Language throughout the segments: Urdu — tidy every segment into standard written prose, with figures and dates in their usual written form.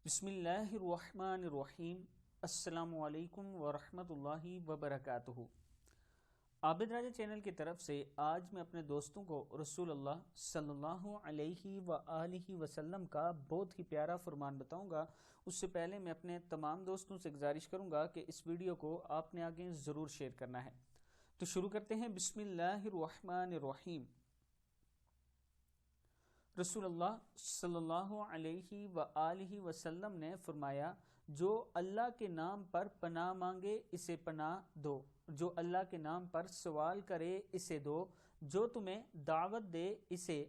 بسم اللہ الرحمن الرحیم۔ السلام علیکم ورحمۃ اللہ وبرکاتہ۔ عابد راجہ چینل کی طرف سے آج میں اپنے دوستوں کو رسول اللہ صلی اللہ علیہ وآلہ وسلم کا بہت ہی پیارا فرمان بتاؤں گا۔ اس سے پہلے میں اپنے تمام دوستوں سے گزارش کروں گا کہ اس ویڈیو کو آپ نے آگے ضرور شیئر کرنا ہے۔ تو شروع کرتے ہیں۔ بسم اللہ الرحمن الرحیم۔ رسول اللہ صلی اللہ علیہ وآلہ وسلم نے فرمایا، جو اللہ کے نام پر پناہ مانگے اسے پناہ دو، جو اللہ کے نام پر سوال کرے اسے دو، جو تمہیں دعوت دے اسے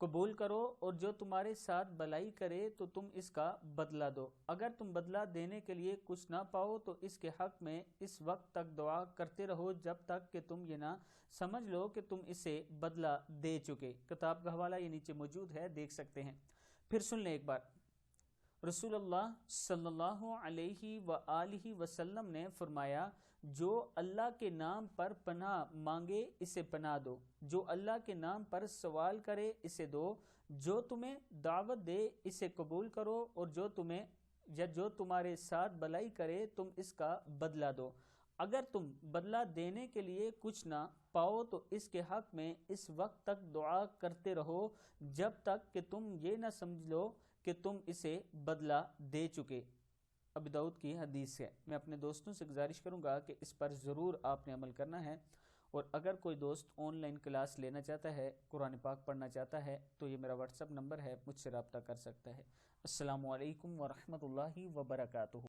قبول کرو، اور جو تمہارے ساتھ بھلائی کرے تو تم اس کا بدلہ دو۔ اگر تم بدلہ دینے کے لیے کچھ نہ پاؤ تو اس کے حق میں اس وقت تک دعا کرتے رہو جب تک کہ تم یہ نہ سمجھ لو کہ تم اسے بدلہ دے چکے۔ کتاب کا حوالہ یہ نیچے موجود ہے، دیکھ سکتے ہیں۔ پھر سن لیں ایک بار۔ رسول اللہ صلی اللہ علیہ وآلہ وسلم نے فرمایا، جو اللہ کے نام پر پناہ مانگے اسے پناہ دو، جو اللہ کے نام پر سوال کرے اسے دو، جو تمہیں دعوت دے اسے قبول کرو، اور جو تمہارے ساتھ بھلائی کرے تم اس کا بدلہ دو۔ اگر تم بدلہ دینے کے لیے کچھ نہ پاؤ تو اس کے حق میں اس وقت تک دعا کرتے رہو جب تک کہ تم یہ نہ سمجھ لو کہ تم اسے بدلہ دے چکے۔ ابی داؤد کی حدیث ہے۔ میں اپنے دوستوں سے گزارش کروں گا کہ اس پر ضرور آپ نے عمل کرنا ہے، اور اگر کوئی دوست آن لائن کلاس لینا چاہتا ہے، قرآن پاک پڑھنا چاہتا ہے تو یہ میرا واٹس ایپ نمبر ہے، مجھ سے رابطہ کر سکتا ہے۔ السلام علیکم ورحمۃ اللہ وبرکاتہ۔